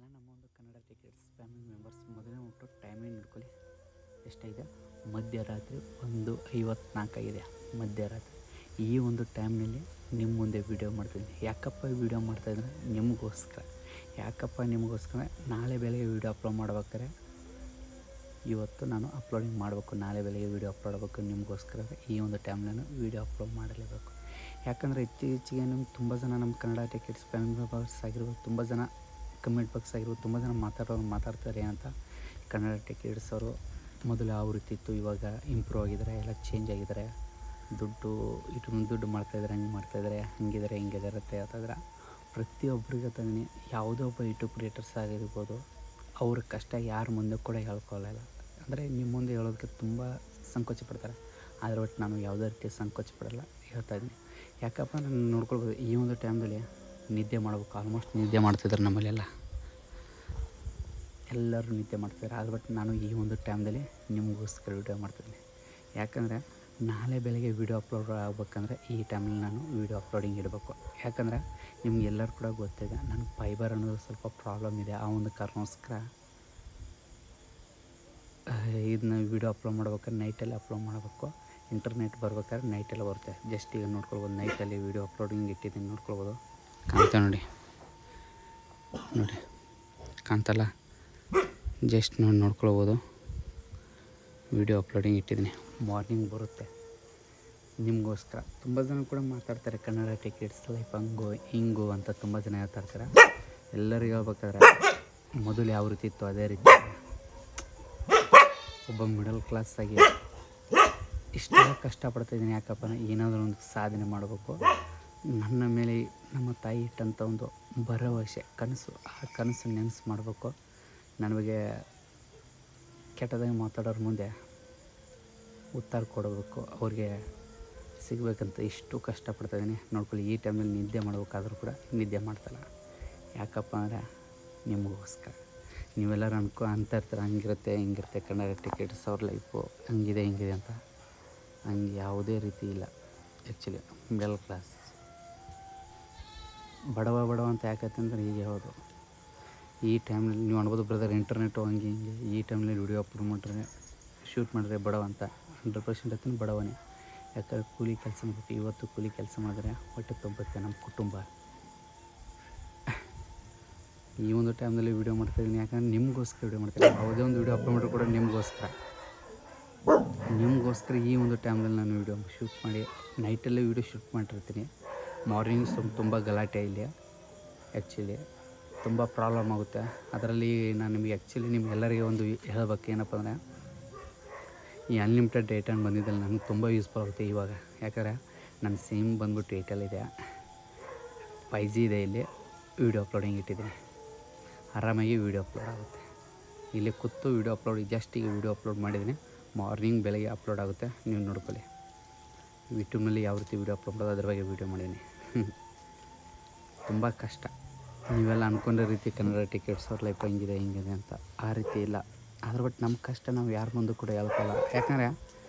ನಮ್ಮ ಒಂದು Kannada tickets family members ಮೊದಲನೇ ಉಂಟು ಟೈಮಿಂಗ್ ನೋಡ್ಕೊಳ್ಳಿ ಎಷ್ಟಾಗಿದೆ. ಮಧ್ಯರಾತ್ರಿ 1:54 ಆಗಿದೆ. ಮಧ್ಯರಾತ್ರಿ ಈ ಒಂದು ಟೈಮ್ನಲ್ಲಿ ನಿಮ್ಮ ಮುಂದೆ ವೀಡಿಯೋ ಮಾಡ್ತಾಯಿದ್ದೀನಿ. ಯಾಕಪ್ಪ ವೀಡಿಯೋ ಮಾಡ್ತಾಯಿದ್ರೆ ನಿಮಗೋಸ್ಕರ. ನಿಮಗೋಸ್ಕರ ನಾಳೆ ಬೆಳಗ್ಗೆ ವೀಡಿಯೋ ಅಪ್ಲೋಡ್ ಮಾಡ್ಬೇಕಾದ್ರೆ ಇವತ್ತು ನಾನು ಅಪ್ಲೋಡಿಂಗ್ ಮಾಡಬೇಕು. ನಾಳೆ ಬೆಳಗ್ಗೆ ವೀಡಿಯೋ ಅಪ್ಲೋಡ್ ಆಗಬೇಕು. ನಿಮಗೋಸ್ಕರ ಈ ಒಂದು ಟೈಮ್ನಲ್ಲಿ ವೀಡಿಯೋ ಅಪ್ಲೋಡ್ ಮಾಡಲೇಬೇಕು. ಯಾಕಂದರೆ ಇತ್ತೀಚೆಗೆ ನಮ್ಮ ತುಂಬ ಜನ ನಮ್ಮ ಕನ್ನಡ ಟಿಕೆಟ್ಸ್ ಫ್ಯಾಮಿಲಿ ಮೆಂಬರ್ಸ್ ಆಗಿರ್ಬೋದು, ತುಂಬ ಜನ ಕಮೆಂಟ್ ಬಾಕ್ಸ್ ಆಗಿರ್ಬೋದು, ತುಂಬ ಜನ ಮಾತಾಡ್ತಾರೆ ಅಂತ. ಕನ್ನಡ ಟಿಕೆಟ್ಸ್ ಅವರು ಮೊದಲು ಯಾವ ರೀತಿ ಇತ್ತು, ಇವಾಗ ಇಂಪ್ರೂವ್ ಆಗಿದ್ದಾರೆ, ಎಲ್ಲ ಚೇಂಜ್ ಆಗಿದ್ದಾರೆ, ದುಡ್ಡು ಮಾಡ್ತಾಯಿದ್ದಾರೆ, ಹಂಗೆ ಮಾಡ್ತಾಯಿದ್ದಾರೆ, ಹಂಗಿದ್ದಾರೆ ಹಿಂಗಿದ್ದಾರೆ ಅಂತ ಹೇಳ್ತಾಯಿದ್ರೆ ಪ್ರತಿಯೊಬ್ಬರಿಗೆ ತಂದು ಯಾವುದೋ ಒಬ್ಬ ಯೂಟ್ಯೂಬ್ ಕ್ರಿಯೇಟರ್ಸ್ ಆಗಿರ್ಬೋದು, ಅವ್ರ ಕಷ್ಟ ಯಾರ ಮುಂದೆ ಕೂಡ ಹೇಳ್ಕೊಳ್ಳಲ್ಲ. ಅಂದರೆ ನಿಮ್ಮ ಮುಂದೆ ಹೇಳೋದಕ್ಕೆ ತುಂಬ ಸಂಕೋಚ ಪಡ್ತಾರೆ. ಆದರೆ ಒಟ್ಟು ನಾನು ಯಾವುದೇ ರೀತಿ ಸಂಕೋಚ ಪಡಲ್ಲ, ಹೇಳ್ತಾಯಿದ್ದೀನಿ. ಯಾಕಪ್ಪ ನಾನು ನೋಡ್ಕೊಳ್ಬೋದು, ಈ ಒಂದು ಟೈಮ್ದಲ್ಲಿ ನಿದ್ದೆ ಮಾಡಬೇಕು. ಆಲ್ಮೋಸ್ಟ್ ನಿದ್ದೆ ಮಾಡ್ತಿದ್ದಾರೆ ನಮ್ಮಲ್ಲೆಲ್ಲ, ಎಲ್ಲರೂ ನಿದ್ದೆ ಮಾಡ್ತಿದ್ದಾರೆ. ಅದು ಬಟ್ ನಾನು ಈ ಒಂದು ಟೈಮ್ದಲ್ಲಿ ನಿಮಗೋಸ್ಕರ ವೀಡಿಯೋ ಮಾಡ್ತಿದ್ದೀನಿ. ಯಾಕಂದರೆ ನಾಳೆ ಬೆಳಗ್ಗೆ ವೀಡಿಯೋ ಅಪ್ಲೋಡ್ ಆಗ್ಬೇಕಂದ್ರೆ ಈ ಟೈಮಲ್ಲಿ ನಾನು ವೀಡಿಯೋ ಅಪ್ಲೋಡಿಂಗ್ ಇಡಬೇಕು. ಯಾಕಂದರೆ ನಿಮ್ಗೆಲ್ಲರೂ ಕೂಡ ಗೊತ್ತಿದೆ, ನನಗೆ ಫೈಬರ್ ಅನ್ನೋದು ಸ್ವಲ್ಪ ಪ್ರಾಬ್ಲಮ್ ಇದೆ. ಆ ಒಂದು ಕಾರಣಕ್ಕೋಸ್ಕರ ಇದನ್ನ ವೀಡಿಯೋ ಅಪ್ಲೋಡ್ ಮಾಡ್ಬೇಕಾದ್ರೆ ನೈಟಲ್ಲಿ ಅಪ್ಲೋಡ್ ಮಾಡಬೇಕು. ಇಂಟರ್ನೆಟ್ ಬರ್ಬೇಕಾದ್ರೆ ನೈಟೆಲ್ಲ ಬರುತ್ತೆ. ಜಸ್ಟ್ ಈಗ ನೋಡ್ಕೊಳ್ಬೋದು, ನೈಟಲ್ಲಿ ವೀಡಿಯೋ ಅಪ್ಲೋಡಿಂಗ್ ಇಟ್ಟಿದ್ದೀನಿ, ನೋಡ್ಕೊಳ್ಬೋದು. ಕಾಣ್ತಾ ನೋಡಿ ಕಾಣ್ತಲ್ಲ, ಜಸ್ಟ್ ನೋಡ್ಕೊಳ್ಬೋದು. ವೀಡಿಯೋ ಅಪ್ಲೋಡಿಂಗ್ ಇಟ್ಟಿದ್ದೀನಿ, ಮಾರ್ನಿಂಗ್ ಬರುತ್ತೆ ನಿಮಗೋಸ್ಕರ. ತುಂಬ ಜನ ಕೂಡ ಮಾತಾಡ್ತಾರೆ ಕನ್ನಡ ಟಿಕೆಟ್ಸ್ ಲೈಫ್ ಹಂಗು ಹಿಂಗು ಅಂತ ತುಂಬ ಜನ ಹೇಳ್ತಾಯಿರ್ತಾರೆ. ಎಲ್ಲರಿಗೂ ಹೇಳ್ಬೇಕಾದ್ರೆ ಮೊದಲು ಯಾವ ರೀತಿ ಇತ್ತು ಅದೇ ರೀತಿ ಒಬ್ಬ ಮಿಡಲ್ ಕ್ಲಾಸಾಗಿ ಇಷ್ಟೆಲ್ಲ ಕಷ್ಟಪಡ್ತಾಯಿದ್ದೀನಿ. ಯಾಕಪ್ಪ ಏನಾದರೂ ಒಂದು ಸಾಧನೆ ಮಾಡಬೇಕು. ನನ್ನ ಮೇಲೆ ನಮ್ಮ ತಾಯಿ ಇಟ್ಟಂಥ ಒಂದು ಭರವಸೆ, ಕನಸು, ಆ ಕನಸು ನೆನಸು ಮಾಡಬೇಕು. ನನಗೆ ಕೆಟ್ಟದಾಗಿ ಮಾತಾಡೋರ ಮುಂದೆ ಉತ್ತರ ಕೊಡಬೇಕು, ಅವ್ರಿಗೆ ಸಿಗಬೇಕಂತ ಇಷ್ಟು ಕಷ್ಟಪಡ್ತಾಯಿದ್ದೀನಿ. ನೋಡ್ಕೊಳ್ಳಿ, ಈ ಟೈಮಲ್ಲಿ ನಿದ್ದೆ ಮಾಡಬೇಕಾದ್ರೂ ಕೂಡ ನಿದ್ದೆ ಮಾಡ್ತಾಯಿಲ್ಲ. ಯಾಕಪ್ಪ ಅಂದರೆ ನಿಮಗೋಸ್ಕರ. ನೀವೆಲ್ಲರೂ ಅಂತ ಇರ್ತಾರೆ, ಹಂಗಿರುತ್ತೆ ಹಿಂಗಿರುತ್ತೆ ಕನ್ನಡ ಟಿಕೆಟ್ಸ್ ಅವ್ರ ಲೈಫು ಹಂಗಿದೆ ಹಿಂಗಿದೆ ಅಂತ. ಹಂಗೆ ಯಾವುದೇ ರೀತಿ ಇಲ್ಲ. ಆ್ಯಕ್ಚುಲಿ ಮಿಡಲ್ ಕ್ಲಾಸ್ ಬಡವ ಅಂತ ಯಾಕೈತೆ ಅಂದರೆ ಈಗ ಹೇಳೋದು, ಈ ಟೈಮ್ನಲ್ಲಿ ನೀವು ಅನ್ಬೋದು ಬ್ರದರ್ ಇಂಟರ್ನೆಟು ಹಂಗೆ ಹಿಂಗೆ. ಈ ಟೈಮ್ನಲ್ಲಿ ವೀಡಿಯೋ ಅಪ್ಲೋಡ್ ಮಾಡಿದ್ರೆ ಶೂಟ್ ಮಾಡಿದ್ರೆ ಬಡವ ಅಂತ 100% ಹತ್ತಿನ ಬಡವನೇ. ಯಾಕಂದರೆ ಕೂಲಿ ಕೆಲಸ ಮಾಡಬೇಕು. ಇವತ್ತು ಕೂಲಿ ಕೆಲಸ ಮಾಡಿದ್ರೆ ಹೊಟ್ಟೆ ತುಂಬುತ್ತೆ ನಮ್ಮ ಕುಟುಂಬ. ಈ ಒಂದು ಟೈಮ್ನಲ್ಲಿ ವೀಡಿಯೋ ಮಾಡ್ತಾಯಿದ್ದೀನಿ. ಯಾಕಂದರೆ ನಿಮಗೋಸ್ಕರ ವೀಡಿಯೋ ಮಾಡ್ತಾಯಿದ್ದೀನಿ. ಯಾವುದೇ ಒಂದು ವೀಡಿಯೋ ಅಪ್ಲೋಡ್ ಮಾಡಿದ್ರು ಕೂಡ ನಿಮಗೋಸ್ಕರ ಈ ಒಂದು ಟೈಮ್ನಲ್ಲಿ ನಾನು ವೀಡಿಯೋ ಶೂಟ್ ಮಾಡಿ ನೈಟಲ್ಲೇ ವೀಡಿಯೋ ಶೂಟ್ ಮಾಡಿರ್ತೀನಿ. ಮಾರ್ನಿಂಗ್ ತುಂಬ ಗಲಾಟೆ ಇಲ್ಲಿ. ಆ್ಯಕ್ಚುಲಿ ತುಂಬ ಪ್ರಾಬ್ಲಮ್ ಆಗುತ್ತೆ. ಅದರಲ್ಲಿ ನಾನು ನಿಮಗೆಲ್ಲರಿಗೆ ಒಂದು ಹೇಳಬೇಕು, ಏನಪ್ಪ ಅಂದರೆ ಈ ಅನ್ಲಿಮಿಟೆಡ್ ಡೇಟಾ ಬಂದಿದ್ದಲ್ಲ ನನಗೆ ತುಂಬ ಯೂಸ್ಫುಲ್ ಆಗುತ್ತೆ ಇವಾಗ. ಯಾಕಂದರೆ ನನ್ನ ಸಿಮ್ ಬಂದ್ಬಿಟ್ಟು ಏರ್ಟೆಲ್ 5G ಇದೆ. ಇಲ್ಲಿ ವೀಡಿಯೋ ಅಪ್ಲೋಡಿಂಗ್ ಇಟ್ಟಿದ್ದೀನಿ, ಆರಾಮಾಗಿ ವೀಡಿಯೋ ಅಪ್ಲೋಡ್ ಆಗುತ್ತೆ. ಇಲ್ಲಿ ಕೂತು video upload just video upload ಮಾಡಿದ್ದೀನಿ. ಮಾರ್ನಿಂಗ್ ಬೆಳಗ್ಗೆ ಅಪ್ಲೋಡ್ ಆಗುತ್ತೆ, ನೀವು ನೋಡ್ಕೊಳ್ಳಿ. ಯೂಟ್ಯೂಬ್ನಲ್ಲಿ ಯಾವ ರೀತಿ ವೀಡಿಯೋ ಅಪ್ಲೋಡ್ ಮಾಡೋದು ಅದ್ರ ಬಗ್ಗೆ ವೀಡಿಯೋ ಮಾಡಿದ್ದೀನಿ. ತುಂಬ ಕಷ್ಟ. ನೀವೆಲ್ಲ ಅಂದ್ಕೊಂಡ ರೀತಿ ಕನ್ನಡ ಟಿಕೆಟ್ಸ್ ಅವ್ರ ಲೈಫ್ ಹಿಂಗಿದೆ ಅಂತ ಆ ರೀತಿ ಇಲ್ಲ. ಅದ್ರ ಬಟ್ ನಮ್ಮ ಕಷ್ಟ ನಾವು ಯಾರ ಮುಂದೆ ಕೂಡ ಹೇಳ್ಕೊಳ್ಳಲ್ಲ. ಯಾಕಂದರೆ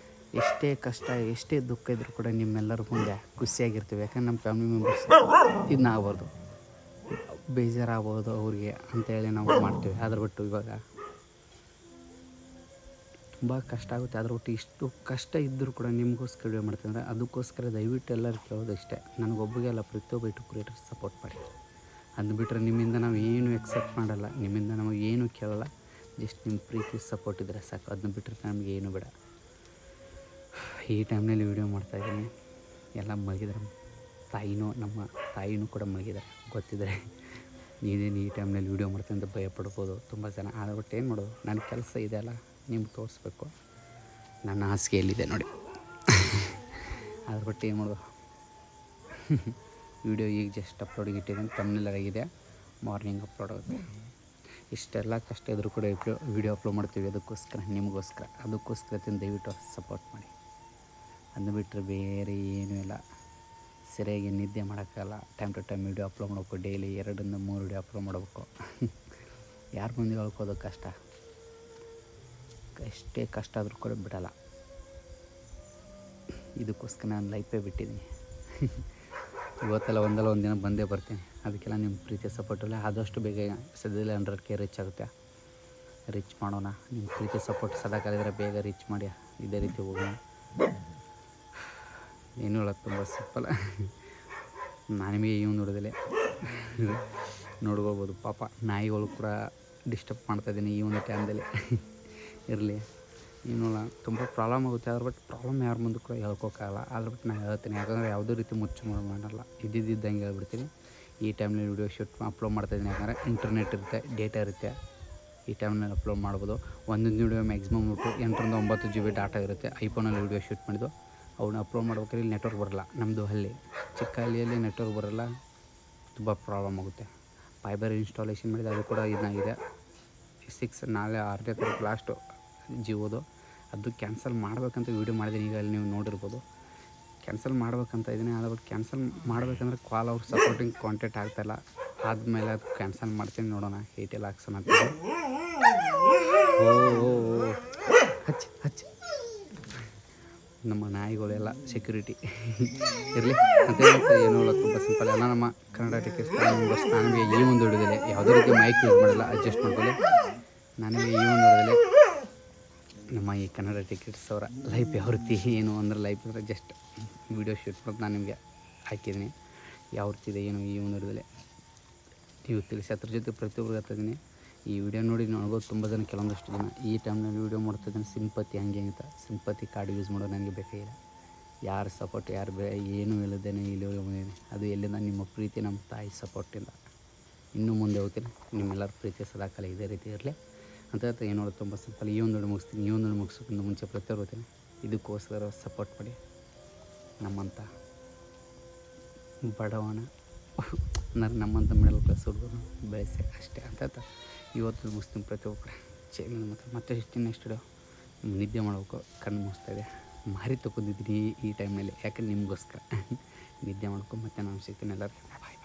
ಎಷ್ಟೇ ಕಷ್ಟ ಎಷ್ಟೇ ದುಃಖ ಇದ್ದರೂ ಕೂಡ ನಿಮ್ಮೆಲ್ಲರ ಮುಂದೆ ಖುಷಿಯಾಗಿರ್ತೀವಿ. ಯಾಕಂದ್ರೆ ನಮ್ಮ ಫ್ಯಾಮಿಲಿ ಮೆಂಬರ್ಸ್ ಇದನ್ನ ಆಗ್ಬಾರ್ದು, ಬೇಜಾರಾಗ್ಬೋದು ಅವ್ರಿಗೆ ಅಂತೇಳಿ ನಾವು ಮಾಡ್ತೀವಿ. ಅದ್ರ ಬಿಟ್ಟು ಇವಾಗ ತುಂಬ ಕಷ್ಟ ಆಗುತ್ತೆ. ಅದ್ರ ಬಿಟ್ಟು ಇಷ್ಟು ಕಷ್ಟ ಇದ್ದರೂ ಕೂಡ ನಿಮಗೋಸ್ಕರ ವೀಡಿಯೋ ಮಾಡ್ತೀನಿ. ಅದಕ್ಕೋಸ್ಕರ ದಯವಿಟ್ಟು ಎಲ್ಲರೂ ಕೇಳೋದು ಇಷ್ಟೇ, ನನಗೊಬ್ಬರಿಗೆ ಅಲ್ಲ ಪ್ರತಿಯೊಬ್ಬ ಯೂಟ್ಯೂಬ್ ಕ್ರಿಯೇಟರ್ಸ್ ಸಪೋರ್ಟ್ ಮಾಡಿ. ಅದು ಬಿಟ್ಟರೆ ನಿಮ್ಮಿಂದ ನಾವು ಏನು ಎಕ್ಸೆಪ್ಟ್ ಮಾಡಲ್ಲ, ನಿಮ್ಮಿಂದ ನಾವು ಏನು ಕೇಳಲ್ಲ. ಜಸ್ಟ್ ನಿಮ್ಮ ಪ್ರೀತಿ ಸಪೋರ್ಟ್ ಇದ್ದರೆ ಸಾಕು. ಅದನ್ನ ಬಿಟ್ಟರೆ ನಮಗೆ ಏನು ಬೇಡ. ಈ ಟೈಮ್ನಲ್ಲಿ ವೀಡಿಯೋ ಮಾಡ್ತಾಯಿದ್ದೀನಿ. ಎಲ್ಲ ಮಲಗಿದ್ದಾರೆ. ನಮ್ಮ ತಾಯಿನೂ ಕೂಡ ಮಲಗಿದ್ದಾರೆ. ಗೊತ್ತಿದ್ದಾರೆ ನೀನೇನು ಈ ಟೈಮ್ನಲ್ಲಿ ವೀಡಿಯೋ ಮಾಡ್ತೀನಿ ಅಂತ ಭಯಪಡ್ಬೋದು ತುಂಬ ಜನ. ಆದರೆ ಬಟ್ ಏನು ಮಾಡೋದು, ನನ್ನ ಕೆಲಸ ಇದೆ ಅಲ್ಲ, ನಿಮ್ಗೆ ತೋರಿಸ್ಬೇಕು. ನನ್ನ ಹಾಸಿಗೆ ಎಲ್ಲಿದೆ ನೋಡಿ. ಅದ್ರ ಬಿಟ್ಟು ಏನು ಮಾಡೋದು. ವೀಡಿಯೋ ಈಗ ಜಸ್ಟ್ ಅಪ್ಲೋಡಿಗೆ ಇಟ್ಟಿದ್ದೀನಿ, ತಮ್ಮನೆಲ್ಲ ಆಗಿದೆ, ಮಾರ್ನಿಂಗ್ ಅಪ್ಲೋಡ್ ಆಗುತ್ತೆ. ಇಷ್ಟೆಲ್ಲ ಕಷ್ಟ ಇದ್ದರೂ ಕೂಡ ವೀಡಿಯೋ ಅಪ್ಲೋಡ್ ಮಾಡ್ತೀವಿ. ಅದಕ್ಕೋಸ್ಕರ ನಿಮಗೋಸ್ಕರ ದಯವಿಟ್ಟು ಸಪೋರ್ಟ್ ಮಾಡಿ. ಅದನ್ನ ಬಿಟ್ಟರೆ ಬೇರೆ ಏನೂ ಇಲ್ಲ. ಸರಿಯಾಗಿ ನಿದ್ದೆ ಮಾಡೋಕ್ಕಲ್ಲ, time to time video upload ಮಾಡಬೇಕು. ಡೈಲಿ 2-3 ವೀಡಿಯೋ ಅಪ್ಲೋಡ್ ಮಾಡಬೇಕು. ಯಾರ ಮುಂದೆ ಹೇಳ್ಕೋದು ಕಷ್ಟ. ಎಷ್ಟೇ ಕಷ್ಟ ಆದರೂ ಕೂಡ ಬಿಡಲ್ಲ. ಇದಕ್ಕೋಸ್ಕರ ನಾನು ಲೈಫೇ ಬಿಟ್ಟಿದ್ದೀನಿ. ಇವತ್ತೆಲ್ಲ ಒಂದಲ್ಲ ಒಂದು ದಿನ ಬಂದೇ ಬರ್ತೀನಿ. ಅದಕ್ಕೆಲ್ಲ ನಿಮ್ಮ ಪ್ರೀತಿ ಸಪೋರ್ಟಲ್ಲ ಆದಷ್ಟು ಬೇಗ ಸದ್ಯದಲ್ಲೇ 100K ರೀಚ್ ಆಗುತ್ತೆ. ರೀಚ್ ಮಾಡೋಣ. ನಿಮ್ಮ ಪ್ರೀತಿ ಸಪೋರ್ಟ್ ಸದಾ ಕಾಲಿದ್ರೆ ಬೇಗ ರೀಚ್ ಮಾಡಿ ಇದೇ ರೀತಿ ಹೋಗೋಣ. ಏನು ಹೇಳೋದು ತುಂಬ ಸಿಂಪಲ್. ನಾನು ನಿಮಗೆ ಈ ಒಂದು ನೋಡೋದಿಲ್ಲ ನೋಡ್ಕೋಬೋದು. ಪಾಪ ನಾಯಿಗಳು ಕೂಡ ಡಿಸ್ಟರ್ಬ್ ಮಾಡ್ತಾಯಿದ್ದೀನಿ ಈ ಒಂದು ಟೈಮ್ದಲ್ಲಿ. ಇರಲಿ, ಇನ್ನೂ ತುಂಬ ಪ್ರಾಬ್ಲಮ್ ಆಗುತ್ತೆ. ಅದ್ರ ಬಟ್ ಪ್ರಾಬ್ಲಮ್ ಯಾರ ಮುಂದೆ ಕೂಡ ಹೇಳ್ಕೊಕ್ಕಾಗಲ್ಲ. ಅದ್ರ ಬಿಟ್ಟು ನಾನು ಹೇಳ್ತೀನಿ, ಯಾಕಂದರೆ ಯಾವುದೇ ರೀತಿ ಮುಚ್ಚು ಮಾಡಲ್ಲ. ಇದ್ದಿದ್ದಂಗೆ ಹೇಳ್ಬಿಡ್ತೀನಿ. ಈ ಟೈಮ್ನಲ್ಲಿ ವೀಡಿಯೋ ಶೂಟ್ ಅಪ್ಲೋಡ್ ಮಾಡ್ತಾಯಿದ್ದೀನಿ. ಯಾಕಂದರೆ ಇಂಟರ್ನೆಟ್ ಇರುತ್ತೆ, ಡೇಟಾ ಇರುತ್ತೆ. ಈ ಟೈಮ್ನಲ್ಲಿ ಅಪ್ಲೋಡ್ ಮಾಡ್ಬೋದು. ಒಂದೊಂದು ವೀಡಿಯೋ ಮ್ಯಾಕ್ಸಿಮಮ್ 8 ರಿಂದ 9 GB ಡಾಟಾ ಇರುತ್ತೆ. ಐಫೋನಲ್ಲಿ ವೀಡಿಯೋ ಶೂಟ್ ಮಾಡಿದ್ದು ಅವನ್ನ ಅಪ್ಲೋಡ್ ಮಾಡ್ಬೇಕಾದ್ರೆ ಇಲ್ಲಿ ನೆಟ್ವರ್ಕ್ ಬರೋಲ್ಲ. ನಮ್ಮದು ಹಳ್ಳಿ, ಚಿಕ್ಕ ಹಳ್ಳಿಯಲ್ಲಿ ನೆಟ್ವರ್ಕ್ ಬರೋಲ್ಲ, ತುಂಬ ಪ್ರಾಬ್ಲಮ್ ಆಗುತ್ತೆ. ಫೈಬರ್ ಇನ್ಸ್ಟಾಲೇಷನ್ ಮಾಡಿದ್ದು ಅದು ಕೂಡ ಇದಾಗಿದೆ. 6 ನಾಳೆ 6ನೇ ತಾರೀಕು ಲಾಸ್ಟು ಜಿಯೋದು. ಅದು ಕ್ಯಾನ್ಸಲ್ ಮಾಡಬೇಕಂತ ವೀಡಿಯೋ ಮಾಡಿದ್ದೀನಿ. ಈಗ ಅಲ್ಲಿ ನೀವು ನೋಡಿರ್ಬೋದು. ಕ್ಯಾನ್ಸಲ್ ಮಾಡ್ಬೇಕಂತ ಇದ್ದೀನಿ. ಅದು ಬಟ್ ಕ್ಯಾನ್ಸಲ್ ಮಾಡಬೇಕಂದ್ರೆ ಕಾಲ್ ಅವ್ರು ಸಪೋರ್ಟಿಂಗ್ ಕಾಂಟ್ಯಾಕ್ಟ್ ಆಗ್ತಾಯಿಲ್ಲ. ಆದಮೇಲೆ ಅದು ಕ್ಯಾನ್ಸಲ್ ಮಾಡ್ತೀನಿ, ನೋಡೋಣ. ಏಟೆಲ್ಲ ಹಾಕ್ಸೋಣ ಅಂತ. ಓ ಹಚ್ಚ ನಮ್ಮ ನಾಯಿಗಳೆಲ್ಲ ಸೆಕ್ಯೂರಿಟಿ ಇರಲಿ ಅಂತ ಏನೂ ಇಲ್ಲ. ತುಂಬ ಸಿಂಪಲ್. ಎಲ್ಲ ನಮ್ಮ ಕನ್ನಡ ಟಿಕೆಟ್ಸ್ ನನಗೆ ಈ ಒಂದು ಹಿಡಿದಿಲ್ಲ. ಯಾವುದೇ ರೀತಿ ಮೈಕ್ ಯೂಸ್ ಮಾಡಿಲ್ಲ, ಅಡ್ಜಸ್ಟ್ ಮಾಡ್ಕೊಳ್ಳಿ. ನನಗೆ ಈ ಒಂದು ಹಿಡಿದಿಲ್ಲ. ನಮ್ಮ ಈ ಕನ್ನಡ ಟಿಕೆಟ್ಸ್ ಅವರ ಲೈಫ್ ಯಾವ ರೀತಿ ಏನು ಅಂದ್ರೆ ಲೈಫ್ ಅಂದರೆ ಜಸ್ಟ್ ವೀಡಿಯೋ ಶೂಟ್ ಮಾಡೋದು ನಾನು ನಿಮಗೆ ಹಾಕಿದ್ದೀನಿ. ಯಾವ ರೀತಿ ಇದೆ ಏನು ಈ ಒಂದು ಹಿಡಿದಿಲ್ಲ ನೀವು ತಿಳಿಸಿ. ಅದ್ರ ಜೊತೆ ಪ್ರತಿಯೊಬ್ಬರಿಗೆ ಹಾಕ್ತಿದ್ದೀನಿ. ಈ ವಿಡಿಯೋ ನೋಡಿ ನನಗೂ ತುಂಬ ಜನ ಕೆಲವೊಂದಷ್ಟು ಜನ ಈ ಟೈಮ್ನಲ್ಲಿ ವೀಡಿಯೋ ಮಾಡ್ತಾಯಿದ್ದೀನಿ ಸಿಂಪತಿ ಹಂಗೆ ಅಂತ. ಸಿಂಪತಿ ಕಾರ್ಡ್ ಯೂಸ್ ಮಾಡೋದು ನನಗೆ ಬೇಕಾಗಿಲ್ಲ. ಯಾರು ಸಪೋರ್ಟ್ ಯಾರು ಏನೂ ಇಲ್ಲದೇನೆ ಇಲ್ಲಿ ಬಂದಿದ್ದೀನಿ. ಅದು ಎಲ್ಲಿಂದ ನಿಮ್ಮ ಪ್ರೀತಿ, ನಮ್ಮ ತಾಯಿ ಸಪೋರ್ಟಿಂದ ಇನ್ನೂ ಮುಂದೆ ಹೋಗ್ತೀನಿ. ನಿಮ್ಮೆಲ್ಲರ ಪ್ರೀತಿ ಸದಾಕಾಲ ಇದೇ ರೀತಿ ಇರಲಿ ಅಂತ ಹೇಳ್ತಾ ಏನು ನೋಡೋದು ತುಂಬ ಸಿಂಪಲ್. ಈ ಒಂದು ಮುಗಿಸ್ತೀನಿ. ಈ ಒಂದು ಮುಗಿಸೋಕ್ಕಿಂತ ಮುಂಚೆ ಪ್ರತಿಯೊಬ್ಬರು ಹೋಗ್ತೀನಿ. ಇದಕ್ಕೋಸ್ಕರ ಸಪೋರ್ಟ್ ಮಾಡಿ ನಮ್ಮಂಥ ಬಡವನ ನಮ್ಮಂಥ ಮಿಡಲ್ ಕ್ಲಾಸ್ ಹುಡುಗರು ಬೆಳೆಸಿ ಅಷ್ಟೇ ಅಂತ ಹೇಳ್ತಾ ಇವತ್ತು ಮುಗಿಸ್ತೀನಿ. ಪ್ರತಿಯೊಬ್ಬರು ಚೇಂಜ್ ಮತ್ತೆ ಇಷ್ಟು ನೆಕ್ಸ್ಟ್ ವಿಡಿಯೋ ನಿದ್ದೆ ಮಾಡಬೇಕು. ಕಣ್ಣು ಮುಗಿಸ್ತಾಯಿದೆ. ಮಾರಿ ತಗೊಂಡಿದ್ದೀನಿ ಈ ಟೈಮ್ನಲ್ಲಿ, ಯಾಕಂದ್ರೆ ನಿಮಗೋಸ್ಕರ ನಿದ್ದೆ ಮಾಡ್ಕೊಂಡು ಮತ್ತೆ ನಾನು ಸಿಗ್ತೀನಿ. ಎಲ್ಲರಿಗೂ ಬಾಯ್.